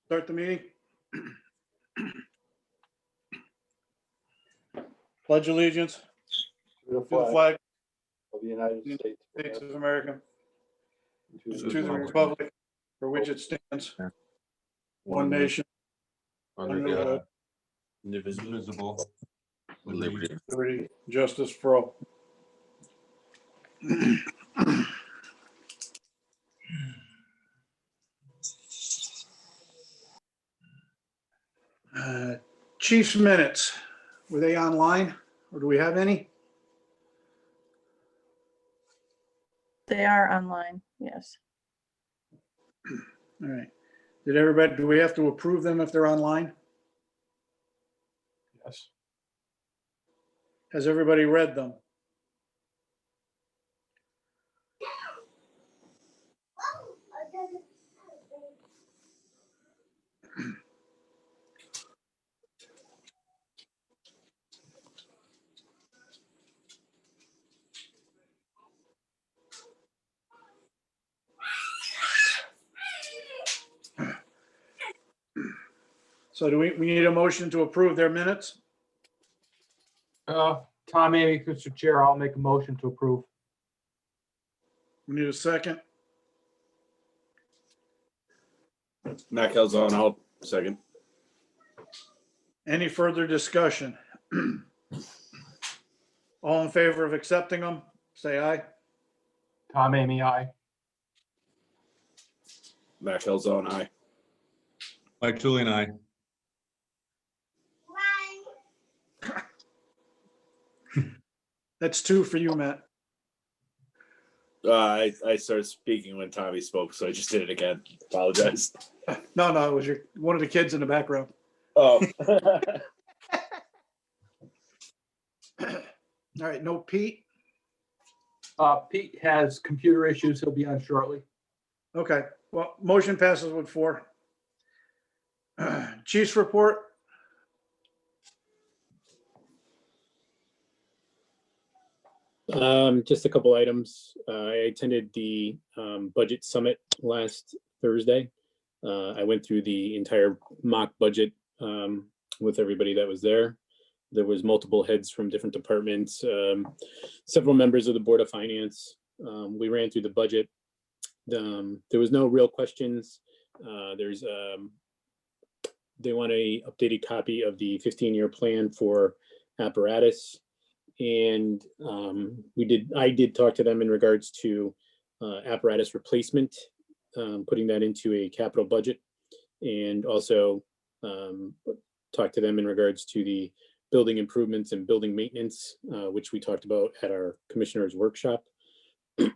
Start the meeting. Pledge allegiance To the to the flag of the United of the States States of America, and to the republic for which it stands, one nation, under under God, God, indivisible, with liberty. liberty, justice for all. Chief's minutes, were they online or do we have any? They are online, yes. All right. Did everybody, do we have to approve them if they're online? Yes. Has everybody read them? So do we need a motion to approve their minutes? Tom Amy, Mr. Chair, I'll make a motion to approve. We need a second. Matt Calzone, I'll second. Any further discussion? All in favor of accepting them, say aye. Tom Amy, aye. Matt Calzone, aye. Mike Julian, I. That's two for you, Matt. I started speaking when Tommy spoke, so I just did it again. Apologize. No, it was one of the kids in the background. Oh. All right, no Pete? Pete has computer issues. He'll be on shortly. Okay, well, motion passes with 4. Chief's report? Just a couple items. I attended the budget summit last Thursday. I went through the entire mock budget with everybody that was there. There was multiple heads from different departments, several members of the Board of Finance. We ran through the budget. There was no real questions. They want a updated copy of the 15-year plan for apparatus. And I did talk to them in regards to apparatus replacement, putting that into a capital budget, and also talk to them in regards to the building improvements and building maintenance, which we talked about at our commissioners workshop. It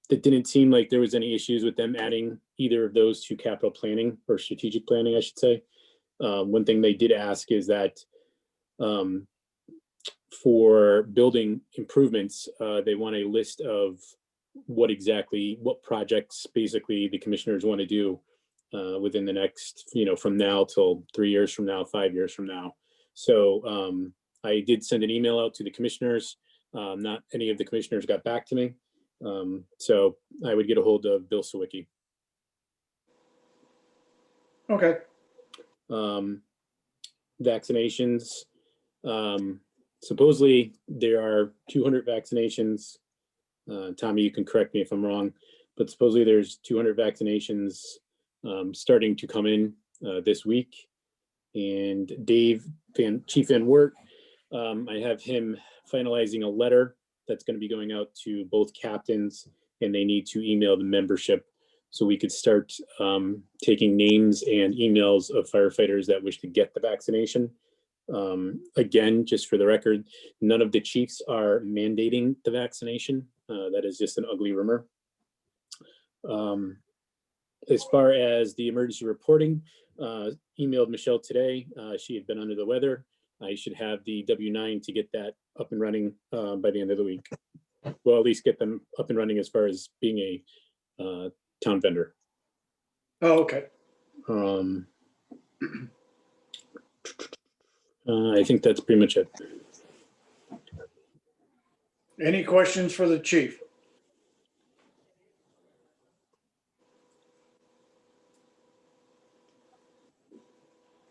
didn't seem like there was any issues with them adding either of those to capital planning or strategic planning, I should say. One thing they did ask is that for building improvements, they want a list of what projects basically the commissioners want to do within the next, from now till 3 years from now, 5 years from now. So I did send an email out to the commissioners. Not any of the commissioners got back to me. So I would get a hold of Bill Sawicki. Okay, Vaccinations. Supposedly there are 200 vaccinations. Tommy, you can correct me if I'm wrong, but supposedly there's 200 vaccinations starting to come in this week. And Chief Van Wert, I have him finalizing a letter that's going to be going out to both captains, and they need to email the membership so we could start taking names and emails of firefighters that wish to get the vaccination. Again, just for the record, none of the chiefs are mandating the vaccination. That is just an ugly rumor. As far as the emergency reporting, emailed Michelle today. She had been under the weather. I should have the W-9 to get that up and running by the end of the week. Well, at least get them up and running as far as being a town vendor. oh, okay. I think that's pretty much it. Any questions for the chief?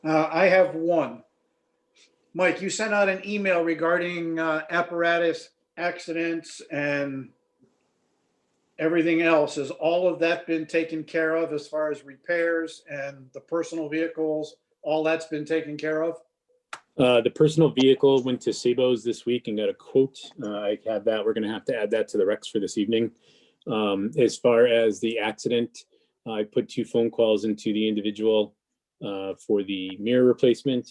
I have one. Mike, you sent out an email regarding apparatus accidents and everything else. Has all of that been taken care of as far as repairs and the personal vehicles? All that's been taken care of? The personal vehicle went to Sabo's this week and got a quote. I have that. We're going to have to add that to the recs for this evening. As far as the accident, I put 2 phone calls into the individual for the mirror replacement.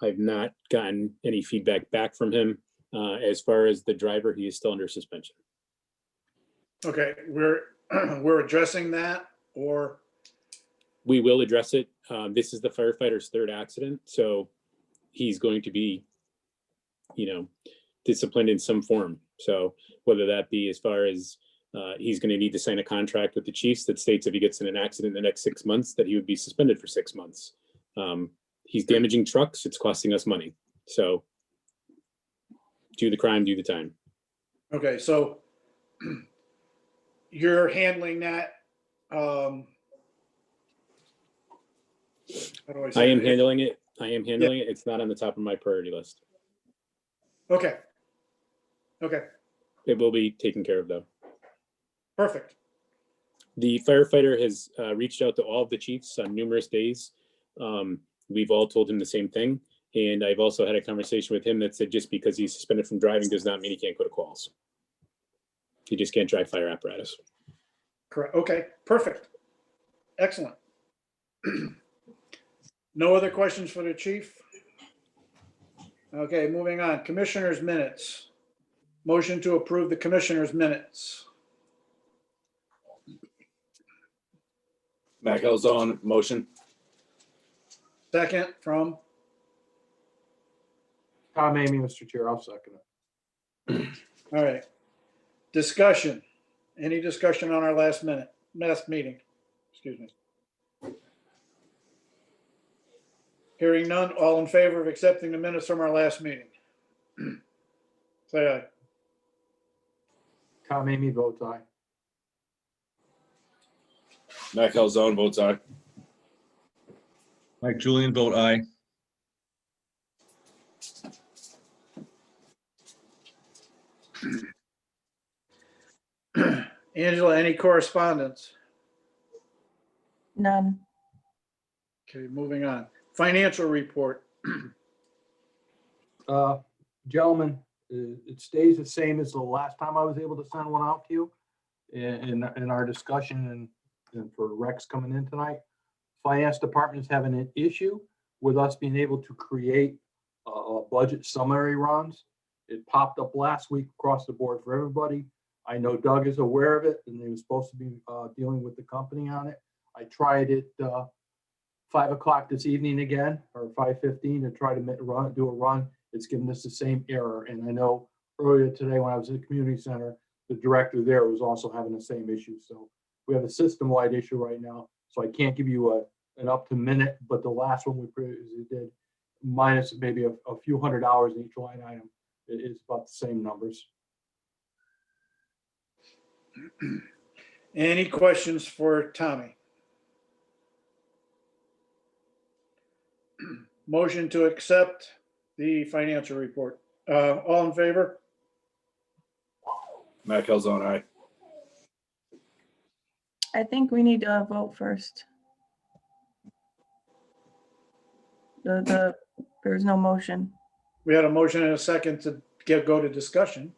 I've not gotten any feedback back from him. As far as the driver, he is still under suspension. Okay, we're addressing that, or, We will address it. This is the firefighter's 3rd accident, so he's going to be, disciplined in some form. So whether that be as far as he's going to need to sign a contract with the chiefs that states if he gets in an accident in the next 6 months, that he would be suspended for 6 months. He's damaging trucks. It's costing us money. So do the crime, do the time. okay, so you're handling that. How do I say I am it? handling it. It's not on the top of my priority list. Okay. Okay, It will be taken care of though. perfect. The firefighter has reached out to all of the chiefs on numerous days. We've all told him the same thing. And I've also had a conversation with him that said just because he's suspended from driving does not mean he can't go to calls. He just can't drive fire apparatus. Correct. Okay, perfect. Excellent. No other questions for the chief? Okay, moving on. Commissioners' minutes. Motion to approve the commissioners' minutes. Mac Elzone, motion. Second from, Tom Amy, Mr. Chair, I'll second it. all right. Discussion. Any discussion on our last meeting? Excuse me. Hearing none, all in favor of accepting the minutes from our last meeting? Say aye. Tom Amy votes aye. Mac Elzone votes aye. Mike Julian, vote aye. Angela, any correspondence? None. Okay, moving on. Financial report. Gentlemen, it stays the same as the last time I was able to send one out to you in our discussion and for Rex coming in tonight. Finance department is having an issue with us being able to create a budget summary runs. It popped up last week across the board for everybody. I know Doug is aware of it and he was supposed to be dealing with the company on it. I tried it 5 o'clock this evening again, or 5:15 to try to do a run. It's giving us the same error. And I know earlier today when I was at the community center, the director there was also having the same issue. So we have a system-wide issue right now. So I can't give you an up to minute, but the last one we previously did, minus maybe a few $100 in each line item, it's about the same numbers. Any questions for Tommy? Motion to accept the financial report. All in favor? Mac Elzone, aye. I think we need to vote first. There's no motion. We had a motion and a second to go to discussion.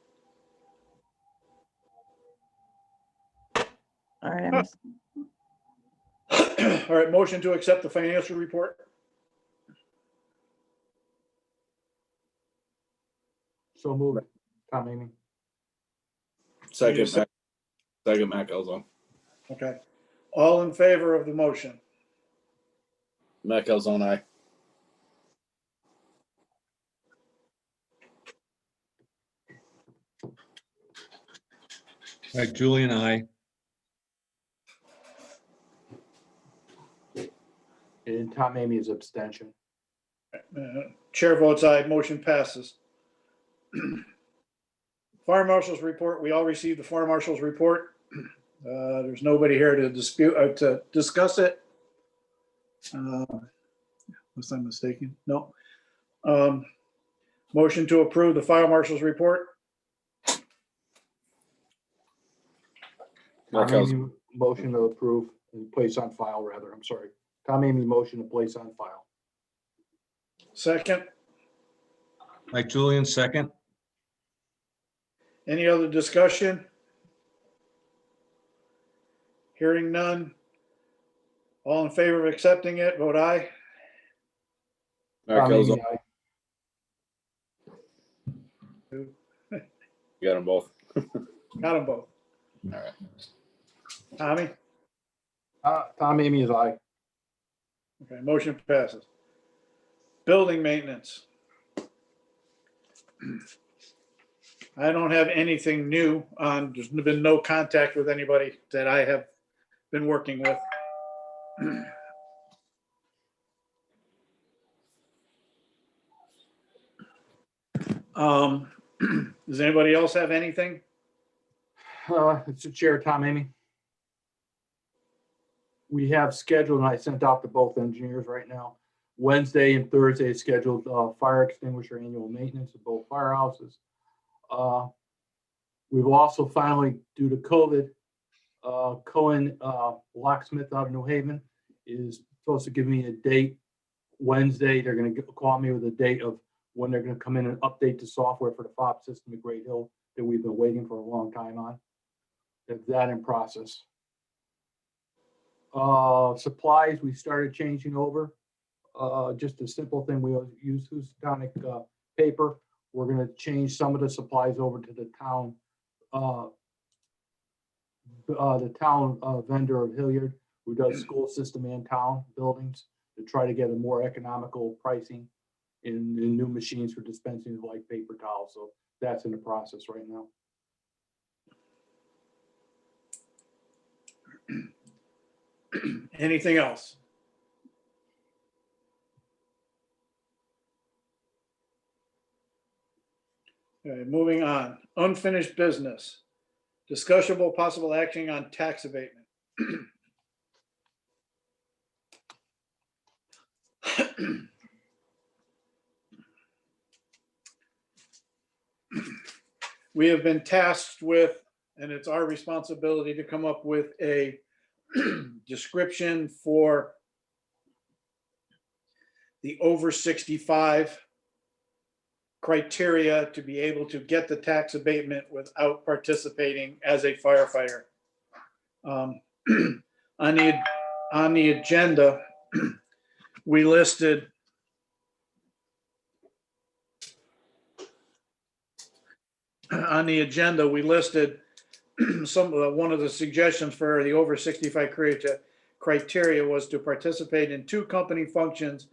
All right. I missed- All right, motion to accept the financial report. So move it, Tom Amy. Second, Mac Elzone. Okay. All in favor of the motion? Mac Elzone, aye. Mike Julian, aye. And Tom Amy is abstention. Chair votes aye, motion passes. Fire Marshal's report, we all received the Fire Marshal's report. There's nobody here to discuss it. unless I'm mistaken. No. Motion to approve the fire marshal's report. Tom Markel's- Amy, motion to approve and place on file, rather, I'm sorry. Tom Amy, motion to place on file. Second. Mike Julian, second. Any other discussion? Hearing none. All in favor of accepting it, vote aye. Tom Markel's- Amy, aye. You got them both. Got them both. All right. Tommy? Tom Amy is aye. Okay, motion passes. Building maintenance. I don't have anything new on, there's been no contact with anybody that I have been working with. Does anybody else have anything? It's the chair, Tom Amy. We have scheduled, and I sent out to both engineers right now, Wednesday and Thursday is scheduled fire extinguisher annual maintenance at both firehouses. We've also finally, due to COVID, Cohen locksmith out of New Haven is supposed to give me a date Wednesday. They're going to call me with a date of when they're going to come in and update the software for the fob system at Great Hill that we've been waiting for a long time on. That's that in process. Supplies, we started changing over. Just a simple thing, we use Houstonic paper. We're going to change some of the supplies over to the town vendor of Hilliard, who does school system and town buildings, to try to get a more economical pricing in new machines for dispensing of like paper towels. So that's in the process right now. Anything else? Okay, moving on. Unfinished business. Discussionable possible action on tax abatement. We have been tasked with, and it's our responsibility to come up with a description for the over 65 criteria to be able to get the tax abatement without participating as a firefighter. On the agenda, we listed one of the suggestions for the over 65 criteria was to participate in 2 company functions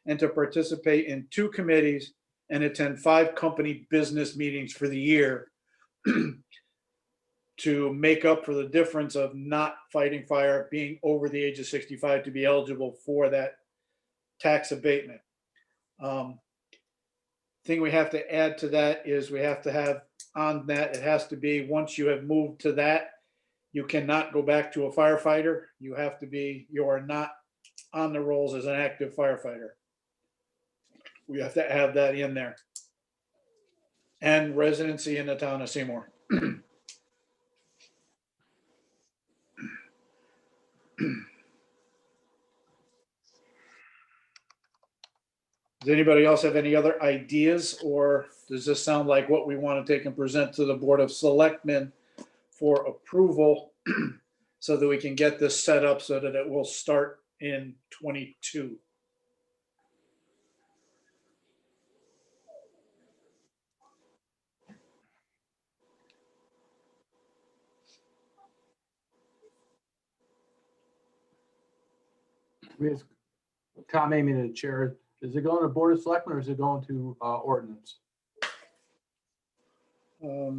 and to participate in 2 committees and attend 5 company business meetings for the year to make up for the difference of not fighting fire, being over the age of 65 to be eligible for that tax abatement. Thing we have to add to that is we have to have on that, it has to be, once you have moved to that, you cannot go back to a firefighter. You are not on the rolls as an active firefighter. We have to have that in there. And residency in the town of Seymour. Does anybody else have any other ideas, or does this sound like what we want to take and present to the Board of Selectmen for approval so that we can get this set up so that it will start in 22? Tom Amy, the chair, is it going to Board of Selectmen or is it going to ordinance? I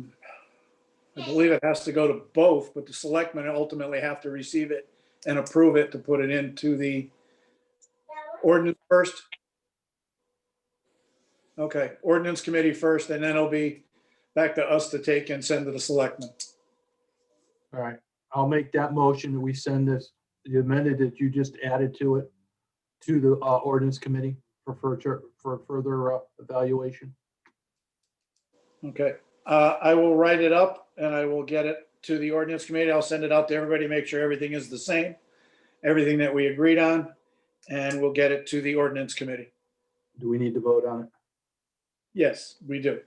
believe it has to go to both, but the selectmen ultimately have to receive it and approve it to put it into the ordinance first. Okay, ordinance committee first, and then it'll be back to us to take and send to the selectmen. All right, I'll make that motion that we send this, the amended that you just added to it, to the ordinance committee for further evaluation. Okay, I will write it up and I will get it to the ordinance committee. I'll send it out to everybody, make sure everything is the same, everything that we agreed on, and we'll get it to the ordinance committee. Do we need to vote on it? Yes, we do.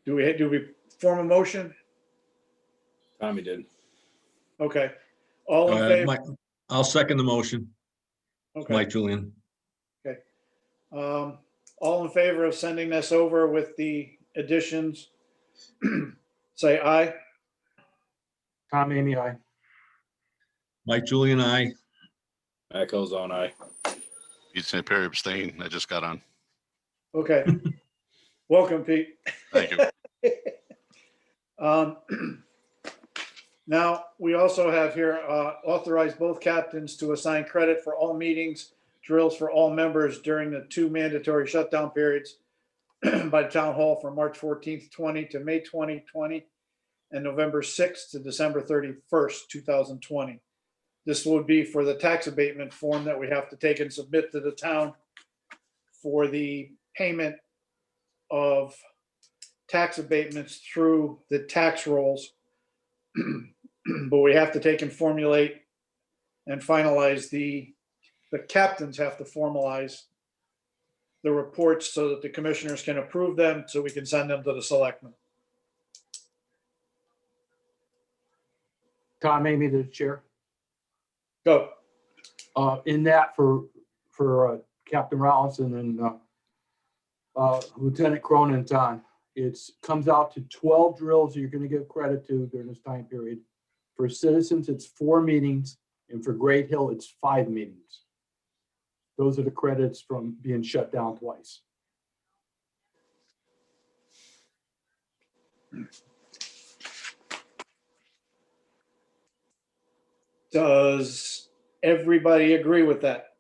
Do we form a motion? Tommy did. Okay. All in favor? Mike, I'll second the motion. Okay. Mike Julian. All in favor of sending this over with the additions? Say aye. Tom, Amy, aye. Mike Julian, aye. Echoes on aye. Pete St. Perry abstain. I just got on. Okay. Welcome, Pete. Thank you. Now, we also have here, authorize both captains to assign credit for all meetings, drills for all members during the 2 mandatory shutdown periods by the town hall from March 14th, 20 to May 2020 and November 6th to December 31st, 2020. This would be for the tax abatement form that we have to take and submit to the town for the payment of tax abatements through the tax rolls. But we have to take and formulate and finalize the captains have to formalize the reports so that the commissioners can approve them, so we can send them to the selectmen. Tom, Amy, the chair. Go. In that for Captain Rollinson and Lieutenant Cronin's on, it comes out to 12 drills that you're going to give credit to during this time period. For citizens, it's 4 meetings, and for Great Hill, it's 5 meetings. Those are the credits from being shut down twice. Does everybody agree with that?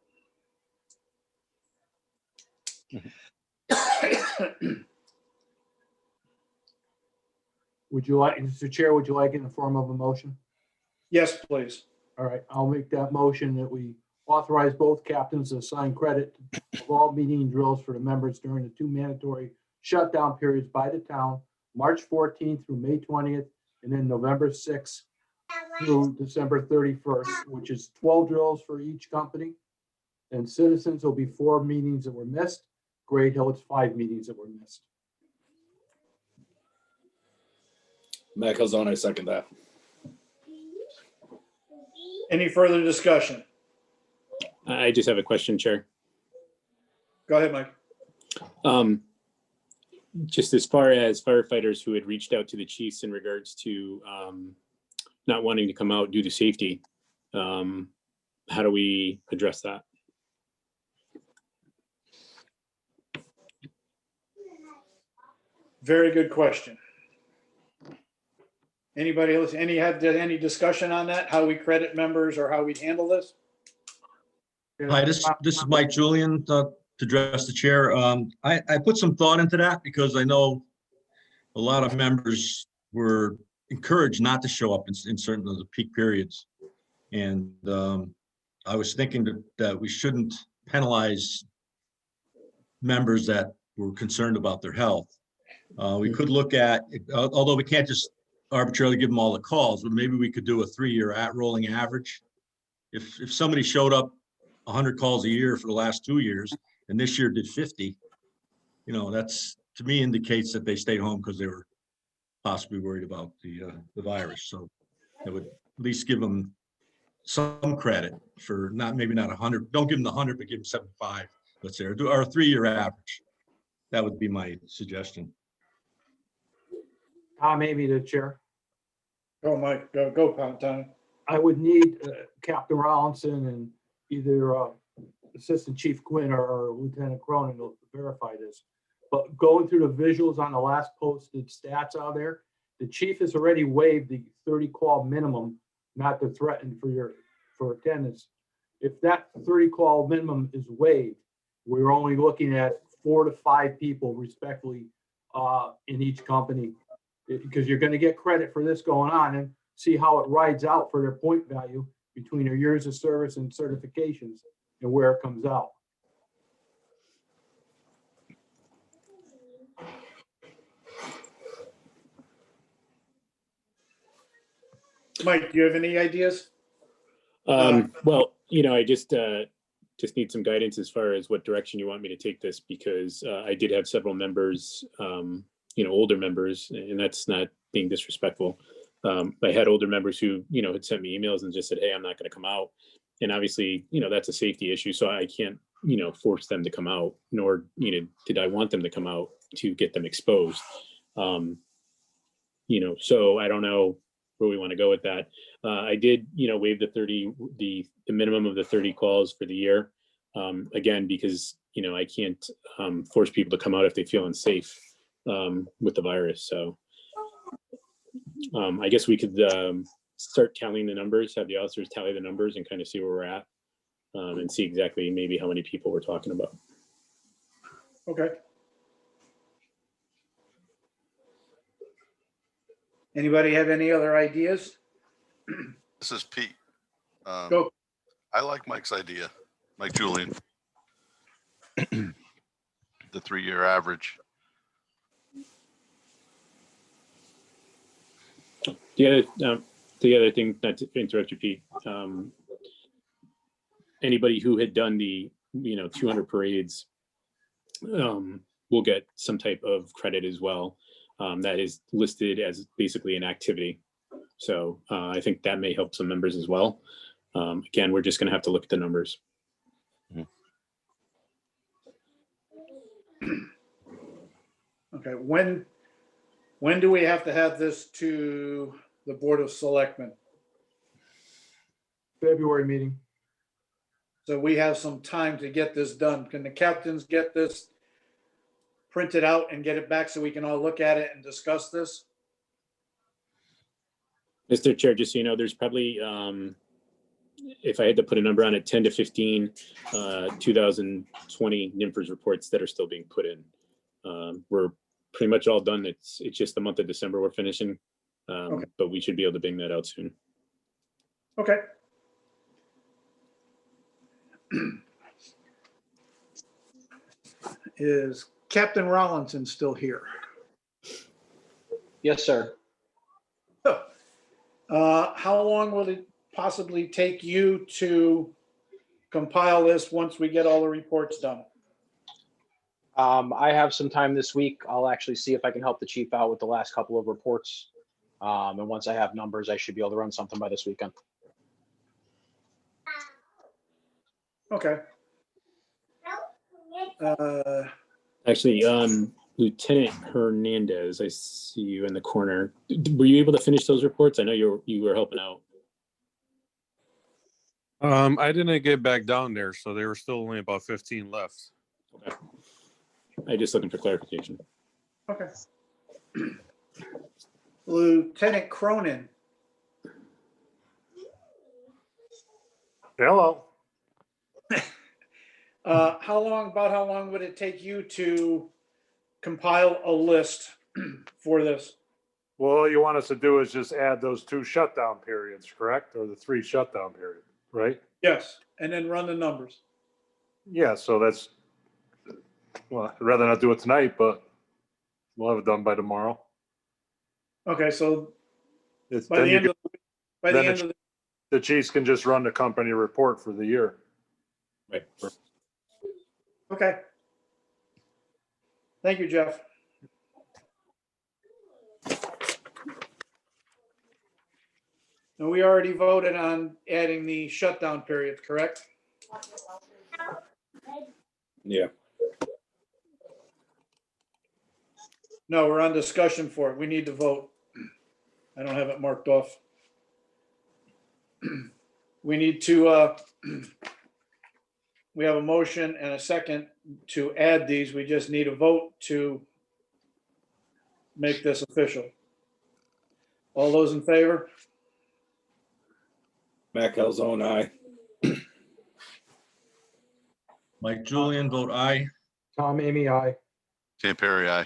Would you like, Mr. Chair, would you like it in the form of a motion? Yes, please. All right, I'll make that motion that we authorize both captains to assign credit of all meeting drills for the members during the 2 mandatory shutdown periods by the town, March 14th through May 20th, and then November 6th through December 31st, which is 12 drills for each company. And citizens will be 4 meetings that were missed. Great Hill, it's 5 meetings that were missed. Echoes on, I second that. Any further discussion? I just have a question, Chair. Go ahead, Mike. Just as far as firefighters who had reached out to the chiefs in regards to not wanting to come out due to safety, how do we address that? Very good question. Anybody else, any discussion on that? How we credit members or how we handle this? Hi, this is Mike Julian to address the chair. I put some thought into that because I know a lot of members were encouraged not to show up in certain of the peak periods. And I was thinking that we shouldn't penalize members that were concerned about their health. We could look at, although we can't just arbitrarily give them all the calls, but maybe we could do a 3-year rolling average. If somebody showed up 100 calls a year for the last 2 years and this year did 50, you know, that's to me indicates that they stayed home because they were possibly worried about the virus. So I would at least give them some credit for maybe not 100. Don't give them the 100, but give them 75. Let's say, or do our 3-year average. That would be my suggestion. Tom, maybe the chair. Go, Mike. Go, Tom. I would need Captain Rollinson and either Assistant Chief Quinn or Lieutenant Cronin to verify this. But going through the visuals on the last posted stats out there, the chief has already waived the 30 call minimum, not to threaten for attendance. If that 30 call minimum is waived, we're only looking at 4 to 5 people respectively in each company, because you're going to get credit for this going on and see how it rides out for their point value between your years of service and certifications and where it comes out. Mike, do you have any ideas? Well, I just need some guidance as far as what direction you want me to take this, because I did have several members, older members, and that's not being disrespectful. I had older members who, had sent me emails and just said, hey, I'm not going to come out. And obviously, that's a safety issue. So I can't, force them to come out, nor, did I want them to come out to get them exposed. So I don't know where we want to go with that. I did, waive the minimum of the 30 calls for the year. Again, because, I can't force people to come out if they feel unsafe with the virus. So I guess we could start tallying the numbers, have the officers tally the numbers and kind of see where we're at, and see exactly maybe how many people we're talking about. Okay. Anybody have any other ideas? This is Pete. Go. I like Mike's idea, Mike Julian. The 3-year average. The other thing, not to interrupt you, Pete, anybody who had done the 200 parades will get some type of credit as well. That is listed as basically an activity. So I think that may help some members as well. Again, we're just going to have to look at the numbers. Okay, when do we have to have this to the Board of Selectmen? February meeting. So we have some time to get this done. Can the captains get this printed out and get it back so we can all look at it and discuss this? Mr. Chair, just so you know, there's probably, if I had to put a number on it, 10 to 15 2020 NMFRS reports that are still being put in. We're pretty much all done. It's just the month of December we're finishing, Okay. but we should be able to bang that out soon. Okay. Is Captain Rollinson still here? Yes, sir. How long will it possibly take you to compile this once we get all the reports done? I have some time this week. I'll actually see if I can help the chief out with the last couple of reports. And once I have numbers, I should be able to run something by this weekend. Okay. Actually, Lieutenant Hernandez, I see you in the corner. Were you able to finish those reports? I know you were helping out. I didn't get back down there, so there were still only about 15 left. Okay. I'm just looking for clarification. Okay. Lieutenant Cronin. Hello. How long would it take you to compile a list for this? Well, all you want us to do is just add those 2 shutdown periods, correct? Or the 3 shutdown period, right? Yes, and then run the numbers. Yeah, so that's, well, I'd rather not do it tonight, but we'll have it done by tomorrow. Okay, so It's, by then the you end can, of by the end of the chiefs can just run the company report for the year. Right. okay. Thank you, Jeff. Now, we already voted on adding the shutdown period, correct? Yeah. No, we're on discussion for it. We need to vote. I don't have it marked off. We need to, we have a motion and a second to add these. We just need a vote to make this official. All those in favor? Matt Calzone, aye. Mike Julian, vote aye. Tom Amy, aye. St. Perry, aye.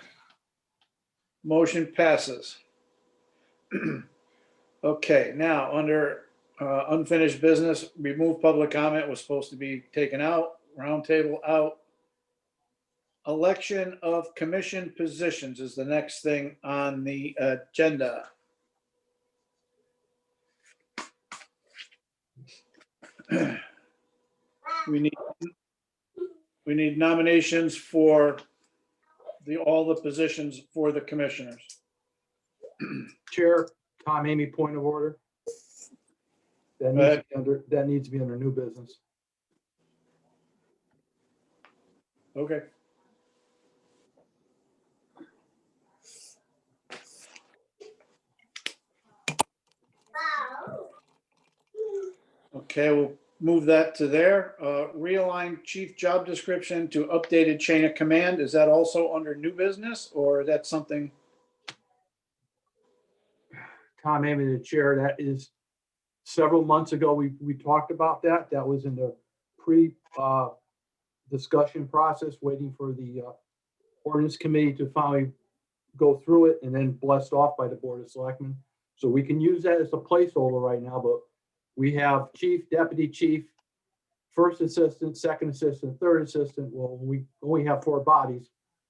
Motion passes. Okay, now under Unfinished business, remove public comment was supposed to be taken out, roundtable out. Election of commission positions is the next thing on the agenda. We need nominations for all the positions for the commissioners. Chair, Tom, Amy, point of order. That needs to be under new business. Okay. Okay, we'll move that to there. Realign chief job description to updated chain of command. Is that also under new business or is that something? Tom, Amy, the chair, that is several months ago, we talked about that. That was in the discussion process, waiting for the ordinance committee to finally go through it and then blessed off by the Board of Selectmen. So we can use that as a placeholder right now, but we have chief, deputy chief, first assistant, second assistant, third assistant. Well, we only have 4 bodies.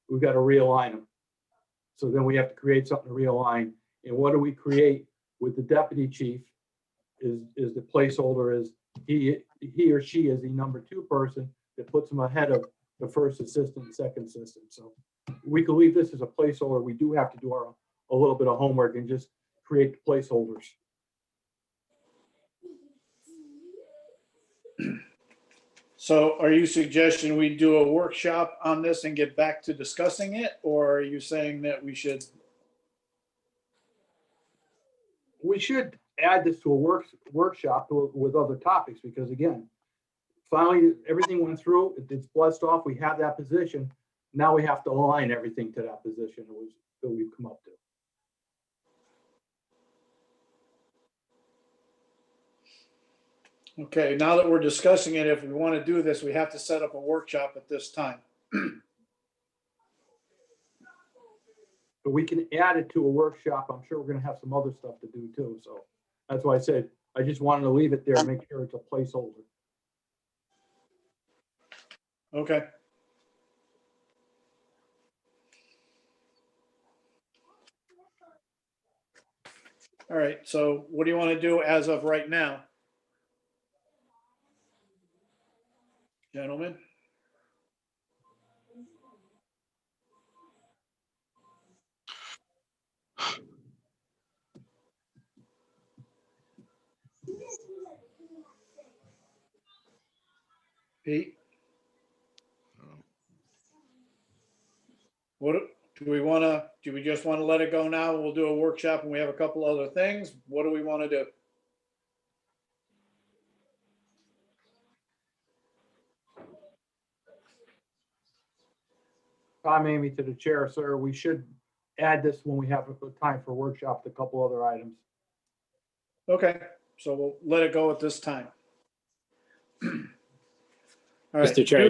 We've got to realign them. So then we have to create something to realign. And what do we create with the deputy chief is the placeholder is he or she is the number 2 person that puts him ahead of the first assistant and second assistant. So we can leave this as a placeholder. We do have to do a little bit of homework and just create the placeholders. So are you suggesting we do a workshop on this and get back to discussing it? Or are you saying that we should? We should add this to a workshop with other topics, because again, finally, everything went through, it's blessed off, we have that position. Now we have to align everything to that position that we've come up to. Okay, now that we're discussing it, if we want to do this, we have to set up a workshop at this time. But we can add it to a workshop. I'm sure we're gonna have some other stuff to do too. So that's why I said, I just wanted to leave it there and make sure it's a placeholder. Okay. All right, so what do you want to do as of right now? Gentlemen? Pete? What do we just want to let it go now? We'll do a workshop and we have a couple other things. What do we want to do? Tom, Amy, to the chair, sir, we should add this when we have a time for workshop, a couple other items. Okay, so we'll let it go at this time. All right. Mr. Chair,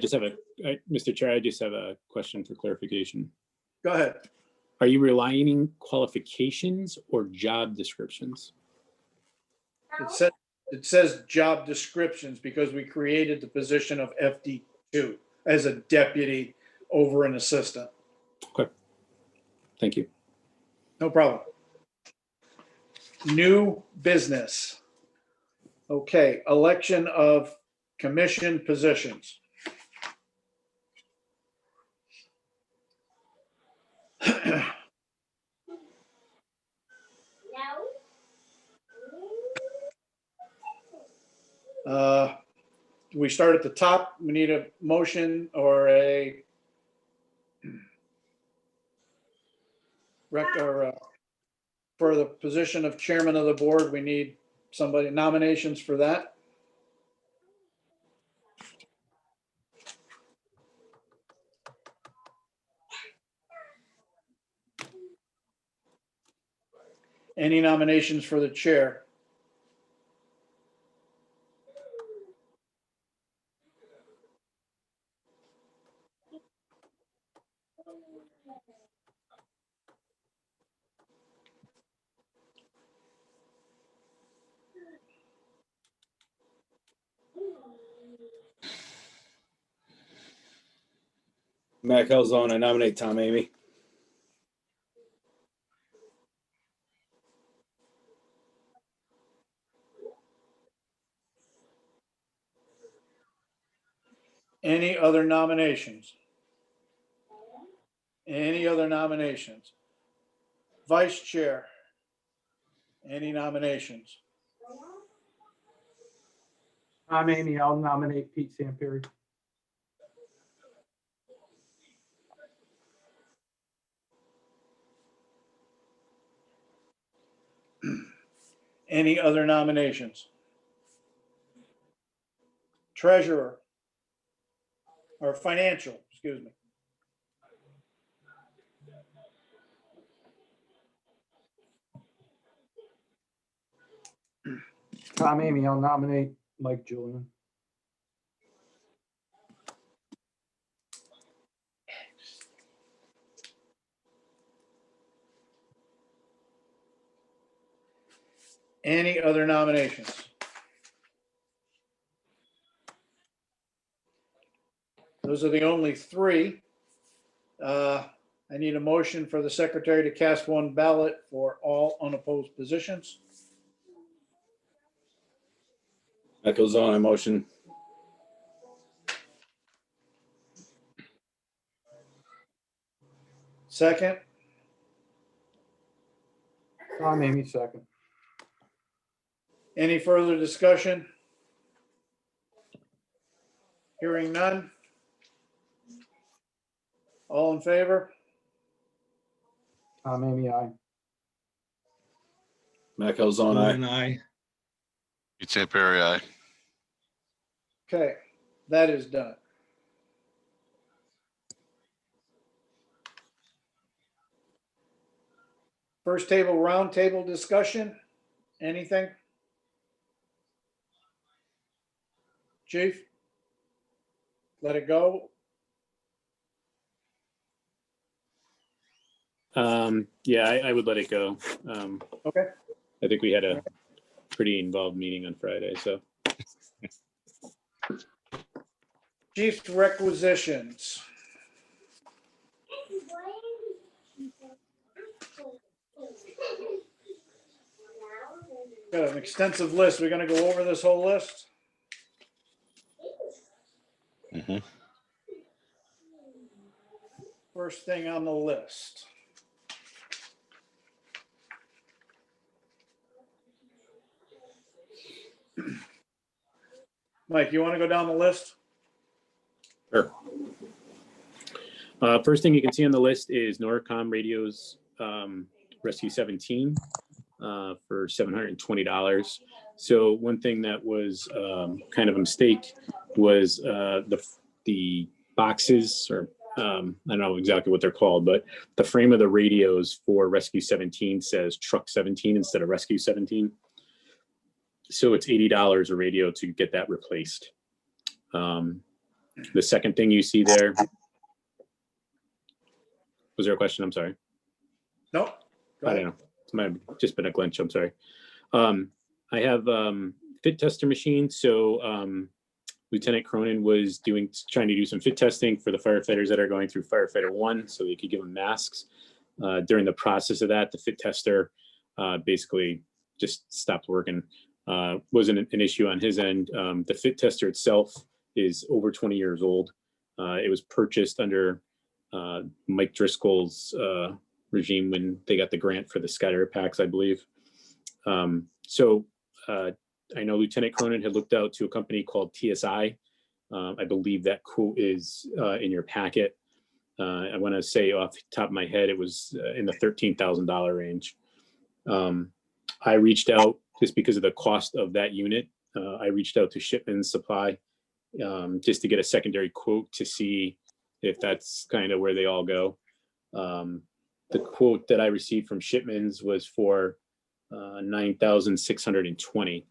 Mr. Chair, I just have a question for clarification. Go ahead. Are you realigning qualifications or job descriptions? It says job descriptions because we created the position of FD2 as a deputy over an assistant. Okay. Thank you. No problem. New business. Okay, election of commission positions. Do we start at the top? We need a motion or a for the position of chairman of the board, we need somebody, nominations for that. Any nominations for the chair? Matt Calzone, I nominate Tom Amy. Any other nominations? Any other nominations? Vice Chair, any nominations? I'm Amy. I'll nominate Pete Samperry. Any other nominations? Treasurer or financial, excuse me. Tom Amy, I'll nominate Mike Julian. Any other nominations? Those are the only three. I need a motion for the secretary to cast one ballot for all unopposed positions. Matt Calzone, I motion. Second, Tom Amy, second. any further discussion? Hearing none. All in favor? Tom Amy, aye. Matt Calzone, Julian, aye. aye. Pete Samperry, aye. Okay, that is done. First table, round table discussion. Anything? Chief? Let it go. Yeah, I would let it go. Okay. I think we had a pretty involved meeting on Friday, so. Chief's requisitions. Got an extensive list. We're gonna go over this whole list. Mhm. First thing on the list. Mike, you want to go down the list? Sure. First thing you can see on the list is Norcom Radios Rescue 17 for $720. So one thing that was kind of a mistake was the boxes, or I don't know exactly what they're called, but the frame of the radios for Rescue 17 says Truck 17 instead of Rescue 17. So it's $80 a radio to get that replaced. The second thing you see there, was there a question? I'm sorry. No. I don't know. It might have just been a glitch. I'm sorry. I have fit tester machine. So Lieutenant Cronin was trying to do some fit testing for the firefighters that are going through Firefighter 1, so they could give them masks. During the process of that, the fit tester basically just stopped working. Wasn't an issue on his end. The fit tester itself is over 20 years old. It was purchased under Mike Driscoll's regime when they got the grant for the scatter packs, I believe. I know Lieutenant Cronin had looked out to a company called TSI. I believe that quote is in your packet. I want to say off the top of my head, it was in the $13,000 range. I reached out just because of the cost of that unit. I reached out to Shipman's Supply just to get a secondary quote to see if that's kind of where they all go. The quote that I received from Shipman's was for $9,620.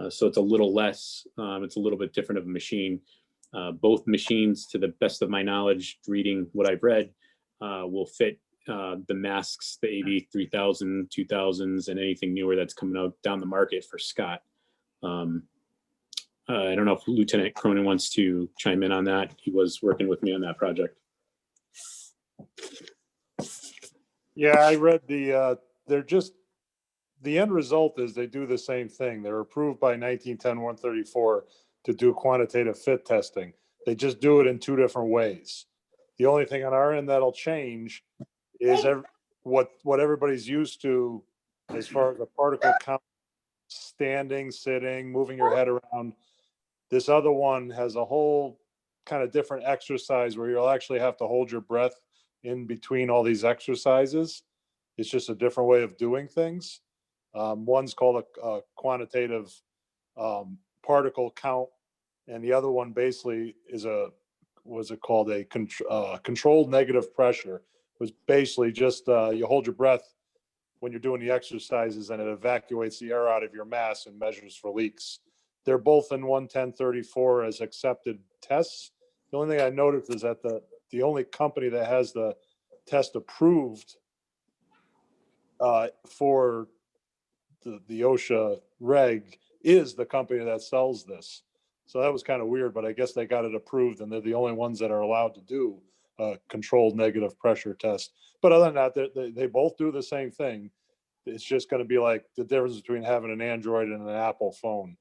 So it's a little less. It's a little bit different of a machine. Both machines, to the best of my knowledge, reading what I've read, will fit the masks, the AV 3000, 2000s, and anything newer that's coming out down the market for Scott. I don't know if Lieutenant Cronin wants to chime in on that. He was working with me on that project. Yeah, I read they're just, the end result is they do the same thing. They're approved by 1910-134 to do quantitative fit testing. They just do it in two different ways. The only thing on our end that'll change is what everybody's used to as far as the particle count, standing, sitting, moving your head around. This other one has a whole kind of different exercise where you'll actually have to hold your breath in between all these exercises. It's just a different way of doing things. One's called a quantitative particle count, and the other one basically is what's it called? A controlled negative pressure. It was basically just you hold your breath when you're doing the exercises, and it evacuates the air out of your mask and measures for leaks. They're both in 11034 as accepted tests. The only thing I noticed is that the only company that has the test approved for the OSHA reg is the company that sells this. So that was kind of weird, but I guess they got it approved and they're the only ones that are allowed to do a controlled negative pressure test. But other than that, they both do the same thing. It's just going to be like the difference between having an Android and an Apple phone.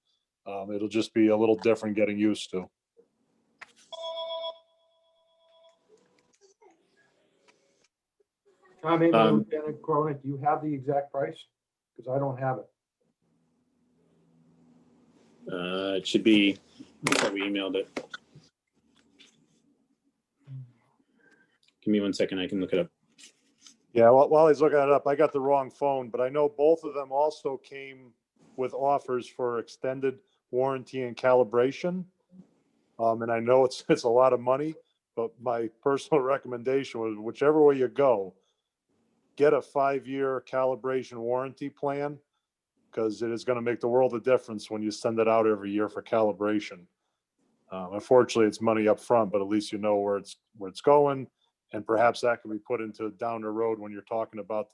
It'll just be a little different getting used to. Tom, maybe Lieutenant Cronin, do you have the exact price? Because I don't have it. It should be, we emailed it. Give me 1 second, I can look it up. Yeah, while he's looking it up, I got the wrong phone, but I know both of them also came with offers for extended warranty and calibration. And I know it's a lot of money, but my personal recommendation was whichever way you go, get a 5-year calibration warranty plan, because it is going to make the world of difference when you send it out every year for calibration. Unfortunately, it's money up front, but at least you know where it's going. And perhaps that can be put into down the road when you're talking about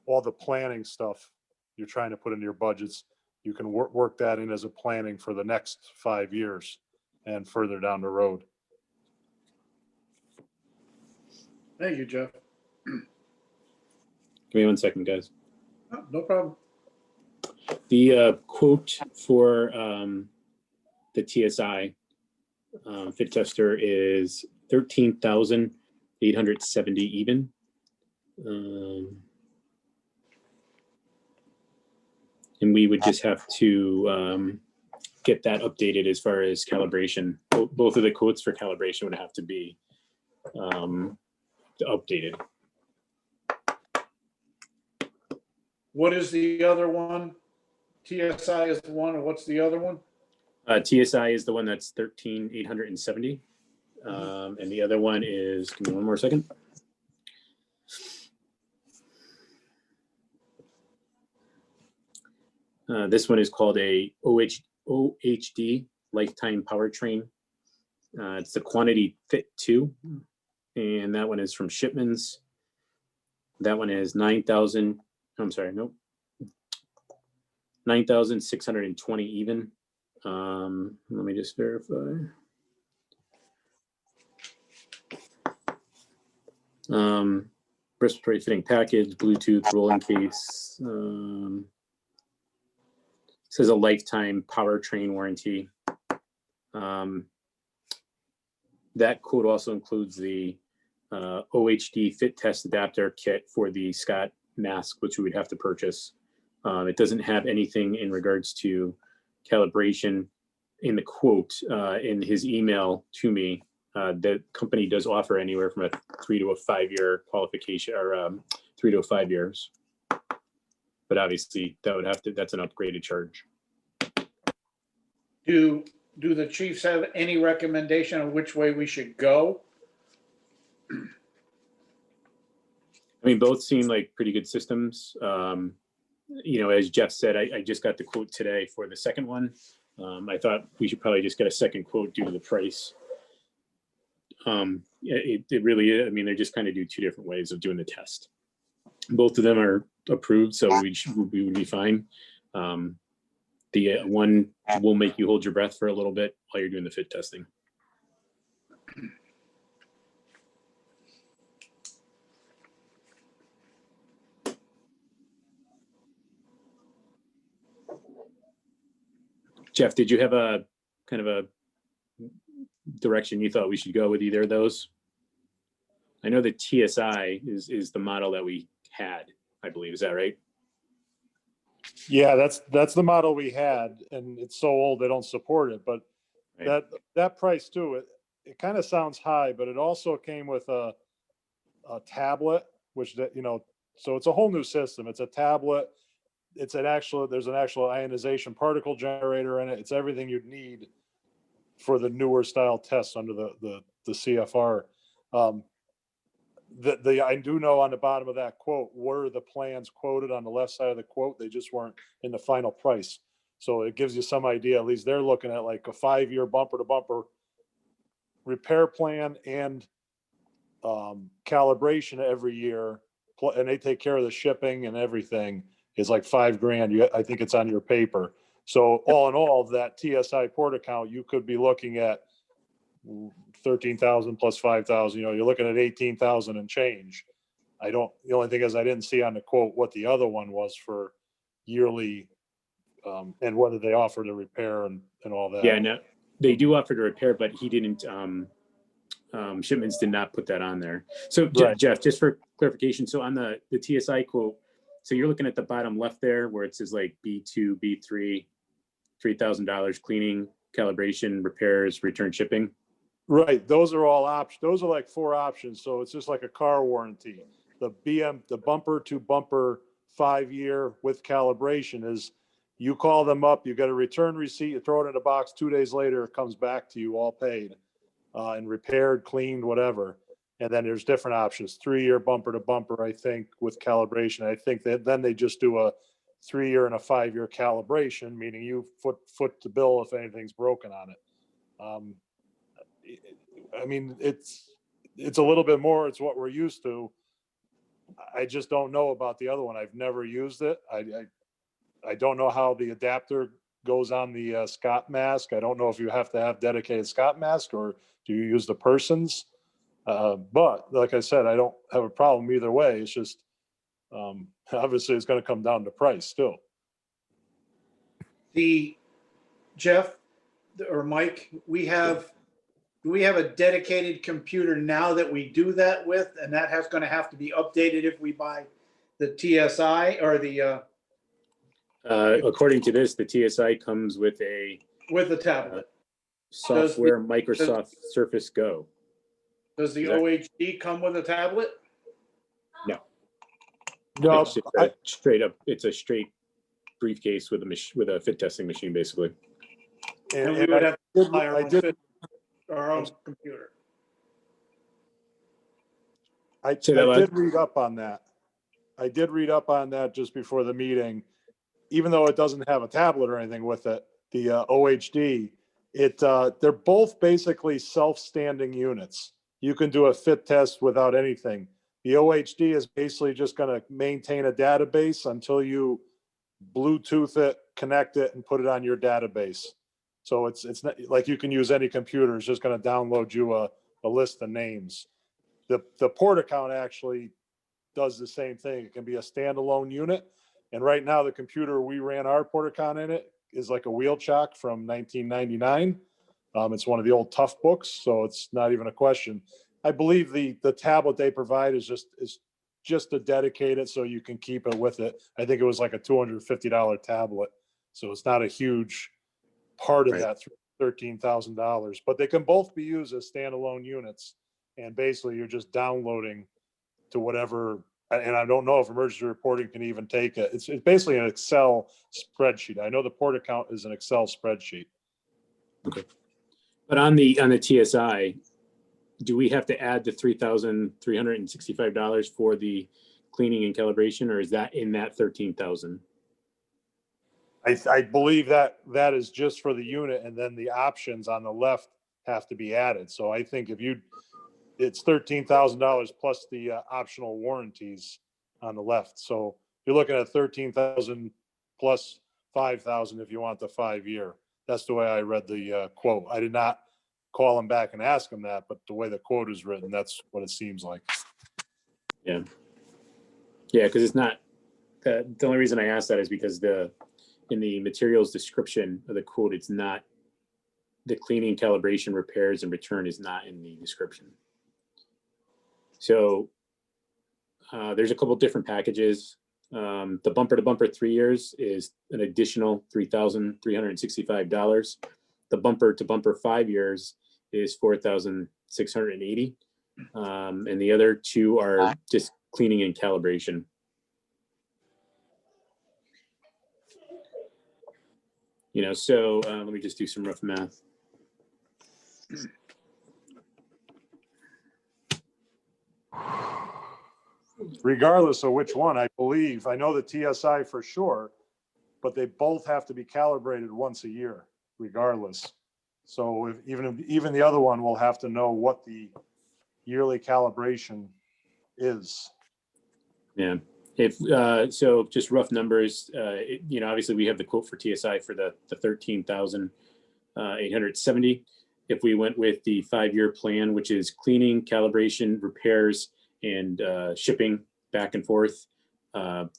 all the planning stuff you're trying to put into your budgets. You can work that in as a planning for the next 5 years and further down the road. Thank you, Jeff. Give me 1 second, guys. Oh, no problem. The quote for the TSI fit tester is 13,870 even. And we would just have to get that updated as far as calibration. Both of the quotes for calibration would have to be updated. What is the other one? TSI is the one, and what's the other one? TSI is the one that's 13,870. And the other one is, give me 1 more second. This one is called a OHD Lifetime Powertrain. It's the Quantity Fit 2, and that one is from Shipmans. That one is 9,000. I'm sorry, nope. 9,620 even. Let me just verify. Respiratory fitting package, Bluetooth, rolling case. It says a lifetime powertrain warranty. That quote also includes the OHD fit test adapter kit for the Scott mask, which we would have to purchase. It doesn't have anything in regards to calibration in the quote. In his email to me, the company does offer anywhere from a 3 to a 5 year qualification, or 3 to 5 years. But obviously that would have to, that's an upgraded charge. Do the chiefs have any recommendation on which way we should go? I mean, both seem like pretty good systems. You know, as Jeff said, I just got the quote today for the second one. I thought we should probably just get a second quote due to the price. It really is. I mean, they just kind of do two different ways of doing the test. Both of them are approved, so we would be fine. The one will make you hold your breath for a little bit while you're doing the fit testing. Jeff, did you have a kind of a direction you thought we should go with either of those? I know the TSI is the model that we had, I believe. Is that right? Yeah, that's the model we had, and it's so old they don't support it. But Right. that price too, it kind of sounds high, but it also came with a tablet, which so it's a whole new system. It's a tablet. There's an actual ionization particle generator in it. It's everything you'd need for the newer style tests under the CFR. I do know on the bottom of that quote were the plans quoted on the left side of the quote. They just weren't in the final price. So it gives you some idea. At least they're looking at like a 5-year bumper to bumper repair plan and calibration every year. And they take care of the shipping and everything is like $5,000. I think it's on your paper. So all in all, that TSI port account, you could be looking at 13,000 plus 5,000, you're looking at 18,000 and change. The only thing is I didn't see on the quote what the other one was for yearly, and whether they offered a repair and all that. Yeah, no, they do offer to repair, but he didn't, Shipments did not put that on there. So Right. Jeff, just for clarification, so on the TSI quote, so you're looking at the bottom left there where it says like B2, B3, $3,000 cleaning, calibration, repairs, return shipping. Right. Those are all options. Those are like 4 options. So it's just like a car warranty. The bumper to bumper 5-year with calibration is you call them up, you get a return receipt, you throw it in a box, 2 days later, it comes back to you all paid and repaired, cleaned, whatever. And then there's different options, 3-year bumper to bumper, I think, with calibration. I think that then they just do a 3-year and a 5-year calibration, meaning you foot the bill if anything's broken on it. I mean, it's a little bit more. It's what we're used to. I just don't know about the other one. I've never used it. I don't know how the adapter goes on the Scott mask. I don't know if you have to have dedicated Scott mask or do you use the person's. But like I said, I don't have a problem either way. It's just obviously it's going to come down to price still. Jeff or Mike, do we have a dedicated computer now that we do that with, and that going to have to be updated if we buy the TSI or the According to this, the TSI comes with a tablet? software Microsoft Surface Go. Does the OHD come with a tablet? No. No, It's just a straight briefcase with a fit testing machine, basically. And we would have to buy our own computer. I did read up on that. I did read up on that just before the meeting. Even though it doesn't have a tablet or anything with it, the OHD, they're both basically self-standing units. You can do a fit test without anything. The OHD is basically just going to maintain a database until you Bluetooth it, connect it, and put it on your database. So it's not like you can use any computer. It's just going to download you a list of names. The port account actually does the same thing. It can be a standalone unit. And right now, the computer we ran our port account in it is like a wheel chock from 1999. It's one of the old tough books, so it's not even a question. I believe the tablet they provide is just to dedicate it so you can keep it with it. I think it was like a $250 tablet, so it's not a huge part of that $13,000. But they can both be used as standalone units, and basically you're just downloading to whatever. And I don't know if emergency reporting can even take it. It's basically an Excel spreadsheet. I know the port account is an Excel spreadsheet. Okay. But on the TSI, do we have to add the $3,365 for the cleaning and calibration, or is that in that 13,000? I believe that is just for the unit, and then the options on the left have to be added. So I think it's $13,000 plus the optional warranties on the left. So you're looking at 13,000 plus 5,000 if you want the 5-year. That's the way I read the quote. I did not call him back and ask him that, but the way the quote is written, that's what it seems like. Yeah. Yeah, because it's not, the only reason I asked that is because in the materials description of the quote, it's not, the cleaning, calibration, repairs, and return is not in the description. So there's a couple different packages. The bumper to bumper 3 years is an additional $3,365. The bumper to bumper 5 years is $4,680. And the other two are just cleaning and calibration. You know, so let me just do some rough math. Regardless of which one, I believe, I know the TSI for sure, but they both have to be calibrated once a year regardless. So if even the other one will have to know what the yearly calibration is. Yeah. If so, just rough numbers. You know, obviously we have the quote for TSI for the 13,870. If we went with the 5-year plan, which is cleaning, calibration, repairs, and shipping back and forth,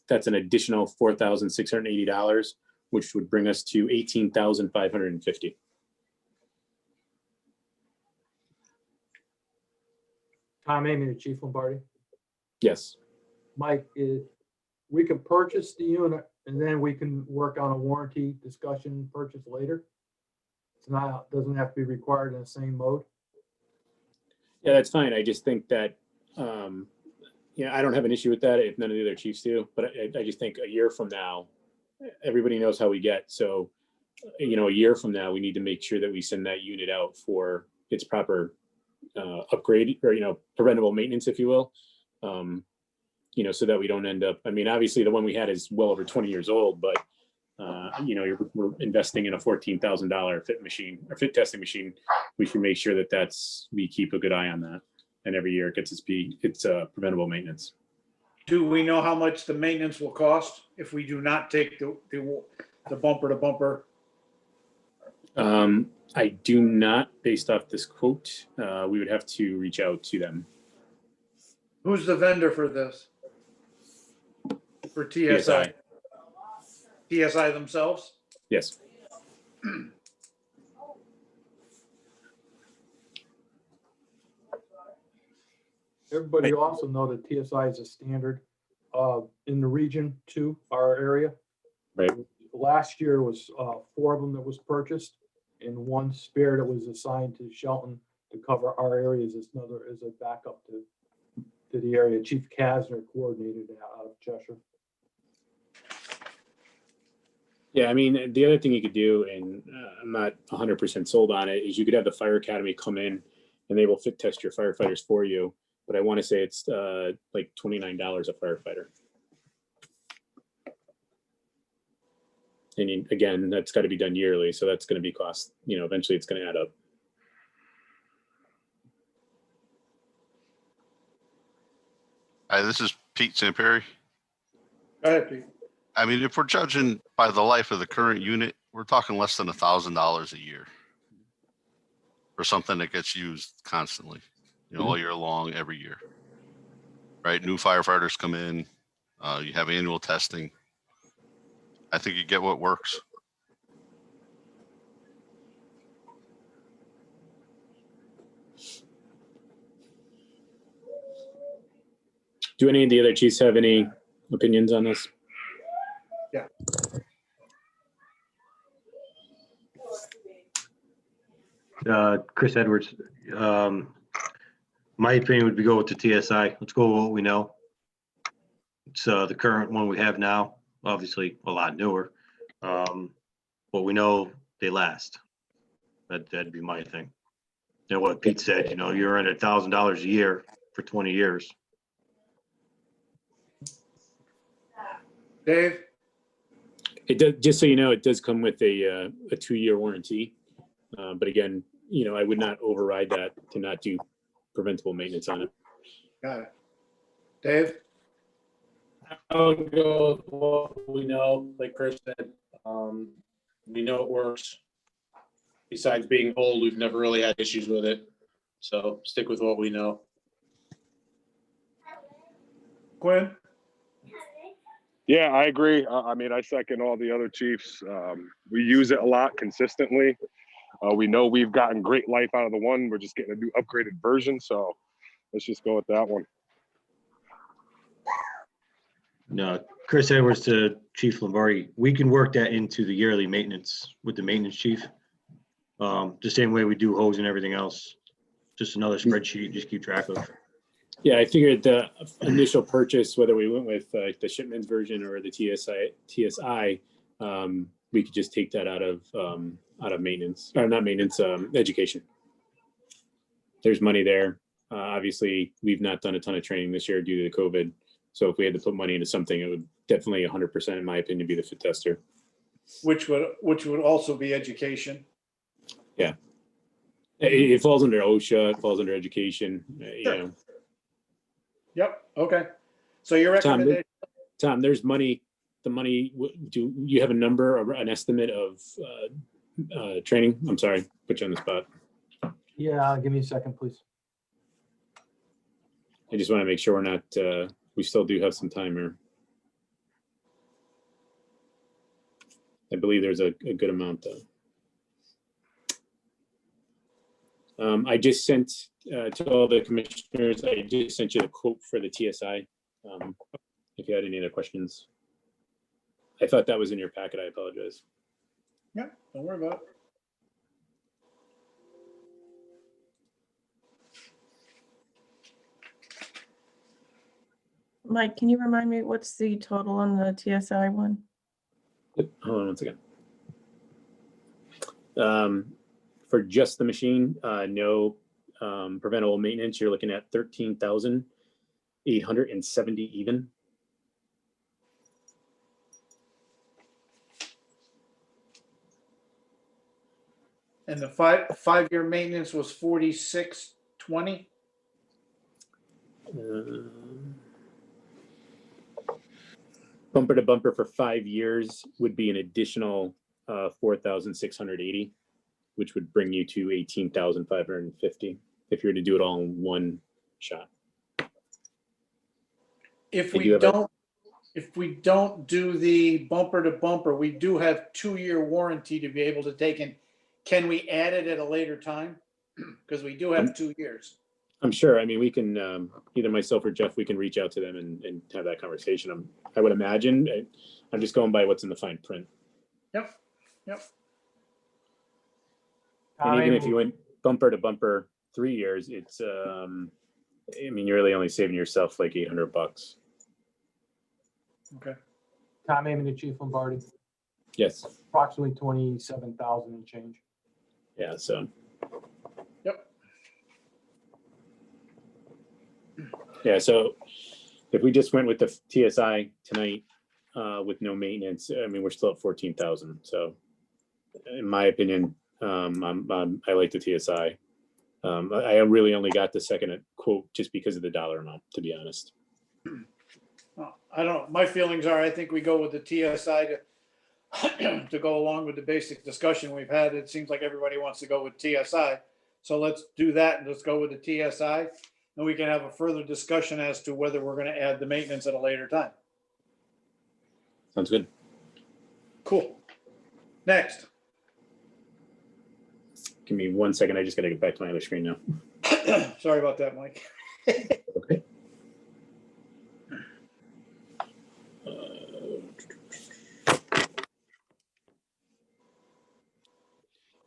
that's an additional $4,680, which would bring us to $18,550. Tom Amy, Chief Lombardi. Yes. Mike, we can purchase the unit and then we can work on a warranty discussion purchase later. It's not, doesn't have to be required in the same mode. Yeah, that's fine. I just think that, yeah, I don't have an issue with that if none of the other chiefs do, but I just think a year from now, everybody knows how we get. So, you know, a year from now, we need to make sure that we send that unit out for its proper upgrade or, you know, preventable maintenance, if you will. You know, so that we don't end up, I mean, obviously the one we had is well over 20 years old, but you know, we're investing in a $14,000 fit machine or fit testing machine. We should make sure that we keep a good eye on that. And every year it gets its preventable maintenance. Do we know how much the maintenance will cost if we do not take the bumper to bumper? I do not, based off this quote. We would have to reach out to them. Who's the vendor for this? For TSI? TSI themselves? Yes. Everybody also know that TSI is a standard in the region too, our area. Right. Last year was 4 of them that was purchased and 1 spare that was assigned to Shelton to cover our areas as a backup to the area. Chief Kasner coordinated that out of Cheshire. Yeah, I mean, the other thing you could do, and I'm not 100% sold on it, is you could have the fire academy come in and they will fit test your firefighters for you. But I want to say it's like $29 a firefighter. And again, that's got to be done yearly. So that's going to be cost, you know, eventually it's going to add up. Hi, this is Pete Samperry. Go ahead, Pete. I mean, if we're judging by the life of the current unit, we're talking less than $1,000 a year for something that gets used constantly, you know, all year long, every year. Right? New firefighters come in, you have annual testing. I think you get what works. Do any of the other chiefs have any opinions on this? Yeah. Chris Edwards. My opinion would be go with the TSI. Let's go with what we know. It's the current one we have now, obviously a lot newer. But we know they last. That'd be my thing. And what Pete said, you know, you're at $1,000 a year for 20 years. Dave? It does, just so you know, it does come with a 2-year warranty. But again, you know, I would not override that to not do preventable maintenance on it. Got it. Dave? I would go with what we know, like Chris said. We know it works. Besides being old, we've never really had issues with it. So stick with what we know. Quinn? Yeah, I agree. I mean, I second all the other chiefs. We use it a lot consistently. We know we've gotten great life out of the one. We're just getting a new upgraded version. So let's just go with that one. No, Chris Edwards to Chief Lombardi. We can work that into the yearly maintenance with the maintenance chief. The same way we do hose and everything else. Just another spreadsheet, just keep track of. Yeah, I figured the initial purchase, whether we went with the shipments version or the TSI, we could just take that out of maintenance, or not maintenance, education. There's money there. Obviously, we've not done a ton of training this year due to COVID. So if we had to put money into something, it would definitely 100%, in my opinion, be the fit tester. Which would also be education. Yeah. It falls under OSHA, it falls under education, you know. Yep, okay. So your recommendation? Tom, there's money, the money, do you have a number or an estimate of training? I'm sorry, put you on the spot. Yeah, give me a second, please. I just want to make sure we're not, we still do have some time here. I believe there's a good amount though. I just sent to all the commissioners, I just sent you the quote for the TSI. If you had any other questions. I thought that was in your packet, I apologize. Yeah, don't worry about it. Mike, can you remind me what's the total on the TSI one? Hold on one second. For just the machine, no preventable maintenance, you're looking at 13,870 even. And the five-year maintenance was 4620. Bumper to bumper for 5 years would be an additional 4,680, which would bring you to 18,550 if you were to do it all in one shot. If we don't do the bumper to bumper, we do have 2-year warranty to be able to take in. Can we add it at a later time? Because we do have 2 years. I'm sure. I mean, we can, either myself or Jeff, we can reach out to them and have that conversation. I would imagine. I'm just going by what's in the fine print. Yep. And even if you went bumper to bumper 3 years, it's, I mean, you're really only saving yourself like $800. Okay. Tom Amon to Chief Lombardi. Yes. Approximately 27,000 and change. Yeah, so. Yep. Yeah, so if we just went with the TSI tonight with no maintenance, I mean, we're still at 14,000. So in my opinion, I like the TSI. I really only got the second quote just because of the dollar amount, to be honest. Well, I don't know. My feelings are, I think we go with the TSI to go along with the basic discussion we've had. It seems like everybody wants to go with TSI. So let's do that and let's go with the TSI. And we can have a further discussion as to whether we're going to add the maintenance at a later time. Sounds good. Cool. Next. Give me 1 second. I just got to get back to my other screen now. Sorry about that, Mike. Okay.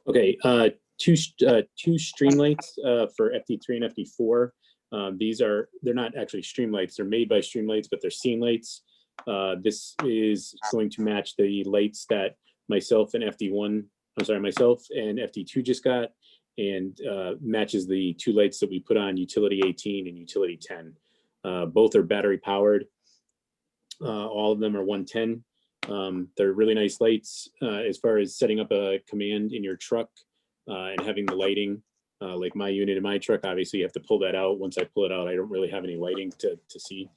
Okay, two streamlights for FD3 and FD4. They're not actually streamlights. They're made by Streamlights, but they're scene lights. This is going to match the lights that myself and FD2 just got, and matches the 2 lights that we put on Utility 18 and Utility 10. Both are battery powered. All of them are 110. They're really nice lights as far as setting up a command in your truck and having the lighting. Like my unit in my truck, obviously you have to pull that out. Once I pull it out, I don't really have any lighting to see.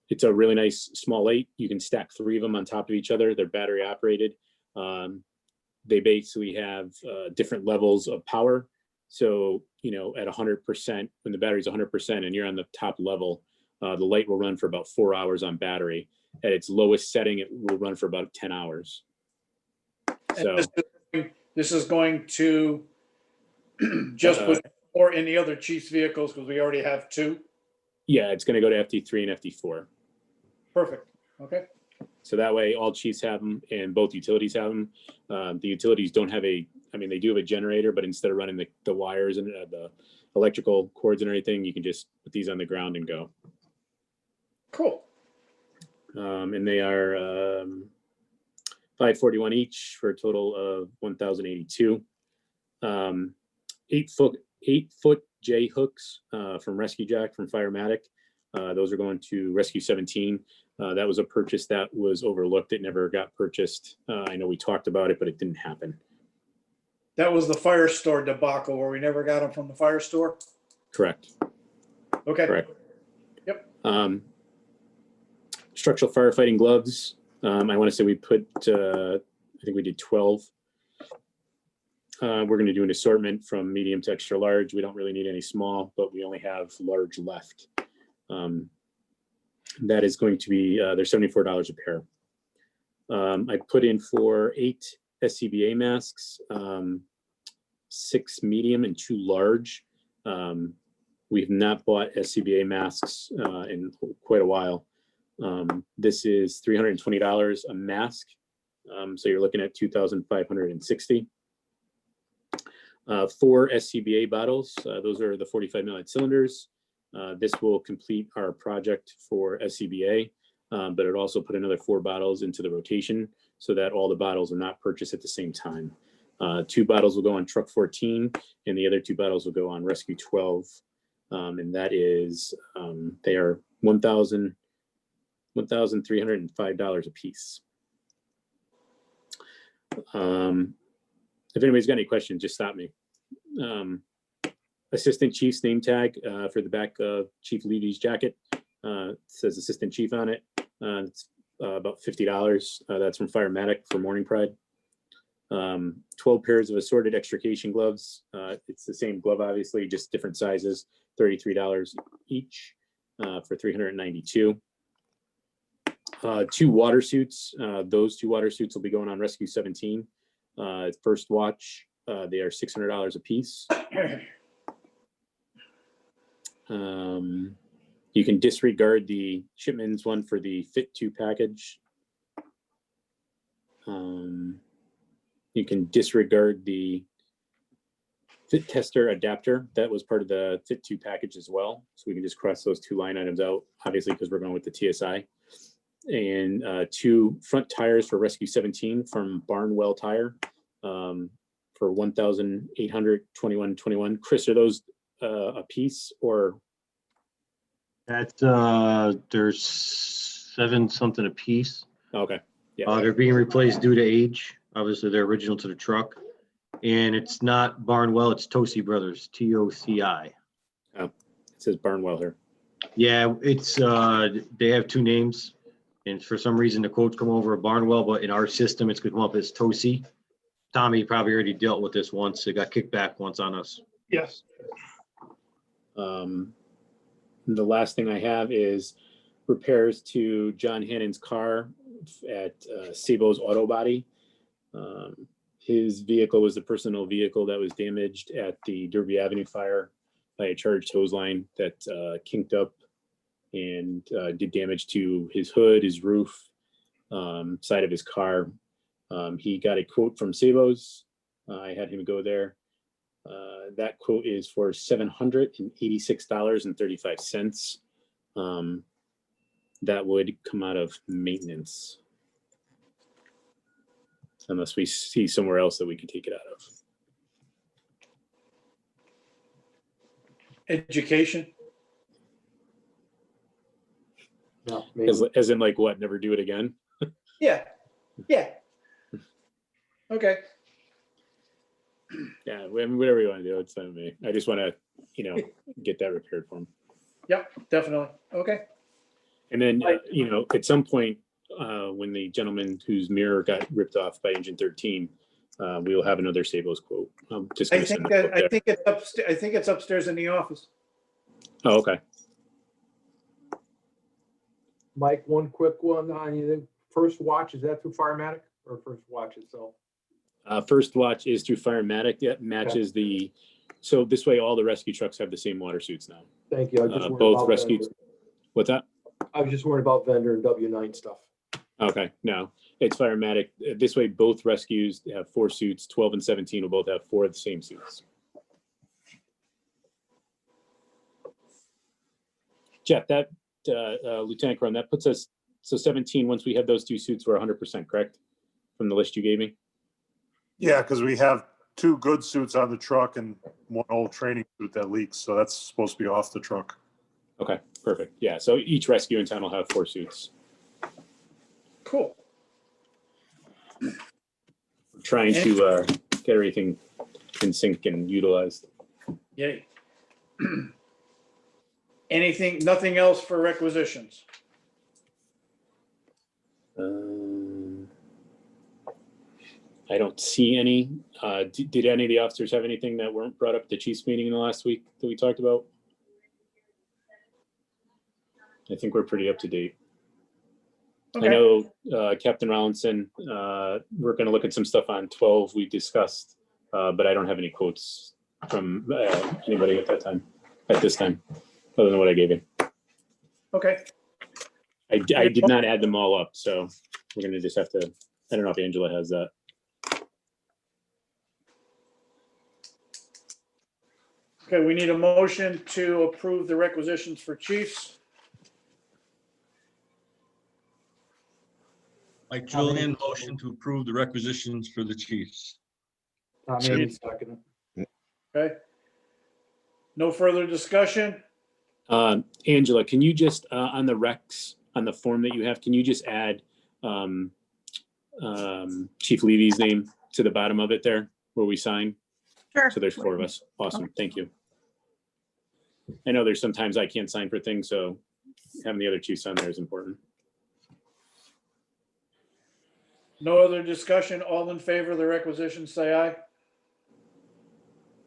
It's a really nice small light. You can stack 3 of them on top of each other. They're battery operated. They basically have different levels of power. So, you know, at 100%, when the battery's 100% and you're on the top level, the light will run for about 4 hours on battery. at its lowest setting, it will run for about 10 hours. So This is going to just put more in the other chief's vehicles because we already have 2. yeah, it's going to go to FD3 and FD4. Perfect. Okay. So that way all chiefs have them and both utilities have them. The utilities don't have they do have a generator, but instead of running the wires and the electrical cords and everything, you can just put these on the ground and go. Cool. And they are $541 each for a total of $1,082. 8-foot J hooks from Rescue Jack from Firematic. Those are going to Rescue 17. That was a purchase that was overlooked. It never got purchased. I know we talked about it, but it didn't happen. That was the fire store debacle where we never got them from the fire store. Correct. Okay. Correct. Yep. Structural firefighting gloves. I want to say we put, I think we did 12. We're going to do an assortment from medium to extra large. We don't really need any small, but we only have large left. That is going to be, they're $74 a pair. I put in for 8 SCBA masks, 6 medium and 2 large. We've not bought SCBA masks in quite a while. This is $320 a mask. So you're looking at $2,560. 4 SCBA bottles. Those are the 45 milliliter cylinders. This will complete our project for SCBA, but it also put another 4 bottles into the rotation so that all the bottles are not purchased at the same time. 2 bottles will go on truck 14 and the other 2 bottles will go on rescue 12. And that is, they are $1,305 a piece. If anybody's got any questions, just stop me. Assistant Chief's name tag for the back of Chief Levy's jacket. It says Assistant Chief on it. It's about $50. That's from Firematic for Morning Pride. 12 pairs of assorted extrication gloves. It's the same glove, obviously, just different sizes. $33 each for $392. 2 water suits. Those 2 water suits will be going on Rescue 17. First watch, they are $600 a piece. You can disregard the shipments one for the Fit 2 package. You can disregard the Fit Tester adapter. That was part of the Fit 2 package as well. So we can just cross those 2 line items out, obviously, because we're going with the TSI. And 2 front tires for Rescue 17 from Barnwell Tire for $1,821.21. Chris, are those a piece or? That's there's 7 something a piece. Okay. Yeah. They're being replaced due to age. Obviously, they're original to the truck, and it's not Barnwell. It's Tosi Brothers, TOCI. Oh, it says Barnwell here. Yeah, it's they have 2 names, and for some reason the quotes come over Barnwell, but in our system it's going to come up as Tosi. Tommy probably already dealt with this once. It got kicked back once on us. Yes. The last thing I have is repairs to John Hannon's car at Sabo's Auto Body. His vehicle was the personal vehicle that was damaged at the Derby Avenue fire by a charged hose line that kinked up and did damage to his hood, his roof, side of his car. He got a quote from Sabo's. I had him go there. That quote is for $786.35. That would come out of maintenance. Unless we see somewhere else that we can take it out of. Education. No, As in like what, never do it again? Yeah. Yeah. Okay. Yeah, whatever you want to do, it's fine with me. I just want to, get that repaired for him. Yep, definitely. Okay. And then, at some point, when the gentleman whose mirror got ripped off by engine 13, we will have another Sabo's quote. I'm just I gonna think send that it's upstairs. I think it's upstairs in the office. Oh, okay. Mike, one quick one on you. First watch, is that through Firematic or First Watch itself? First watch is through Firematic. That matches the, so this way all the rescue trucks have the same water suits now. Thank you. I was just worried Both about rescue, vendor. what's that? I was just worried about vendor and W9 stuff. Okay, no, it's Firematic. This way both rescues have 4 suits, 12 and 17 will both have 4 of the same suits. Jeff, that, Lieutenant Colonel, that puts us, so 17, once we have those 2 suits, we're 100%, correct? From the list you gave me? Yeah, because we have 2 good suits on the truck and 1 old training suit that leaks, so that's supposed to be off the truck. Okay, perfect. Yeah, so each rescue in town will have 4 suits. Cool. We're trying to get everything in sync and utilized. Yay. Nothing else for requisitions? I don't see any. Did any of the officers have anything that weren't brought up at the chief's meeting in the last week that we talked about? I think we're pretty up to date. Okay. I know Captain Rollinson, we're going to look at some stuff on 12 we discussed, but I don't have any quotes from anybody at this time, other than what I gave you. Okay. I did not add them all up, so we're going to just have to, I don't know if Angela has that. Okay, we need a motion to approve the requisitions for chiefs. Mike Julian, motion to approve the requisitions for the chiefs. Tommy, second. Okay. No further discussion? Angela, can you just, on the recs, on the form that you have, can you just add Chief Levy's name to the bottom of it there where we sign? Sure. So there's 4 of us. Awesome. Thank you. I know there's sometimes I can't sign for things, so having the other chiefs on there is important. No other discussion? All in favor of the requisitions, say aye.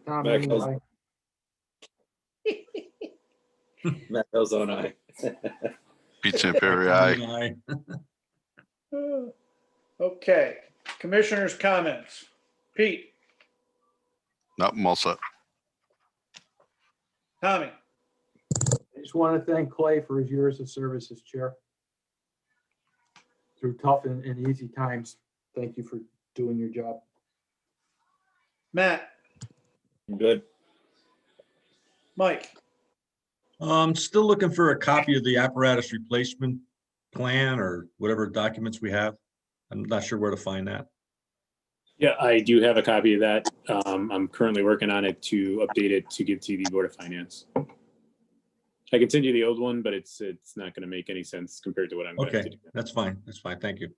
Tommy, aye. Matt Ozone, aye. Pete St. Perry, aye. Okay, commissioners' comments. Pete, Not I'm all set. Tommy, I just want to thank Clay for his years of service as chair. Through tough and easy times. Thank you for doing your job. Matt, Good. Mike, I'm still looking for a copy of the apparatus replacement plan or whatever documents we have. I'm not sure where to find that. Yeah, I do have a copy of that. I'm currently working on it to update it to give to the Board of Finance. I can send you the old one, but it's not going to make any sense compared to what I'm going to Okay, do. that's fine. That's fine. Thank you.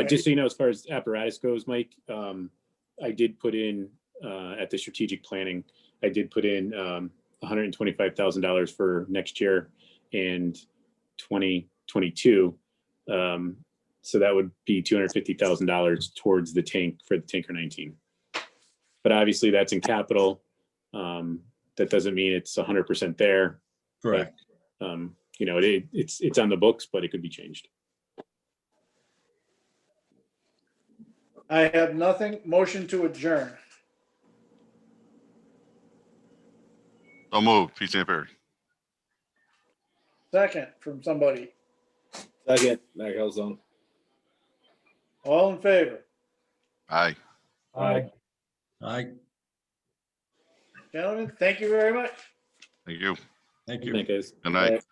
Just so you know, as far as apparatus goes, Mike, I did put in at the strategic planning, I did put in $125,000 for next year and 2022. So that would be $250,000 towards the tank for the Tanker 19. But obviously that's in capital. That doesn't mean it's 100% there. Correct. But, you know, it's on the books, but it could be changed. I have nothing. Motion to adjourn. So move, Pete St. Perry. Second from somebody. Second, Matt Ozone. All in favor? Aye. Aye. Aye. Gentlemen, thank you very much. Thank you. Thank you. Thank you, guys. Good night.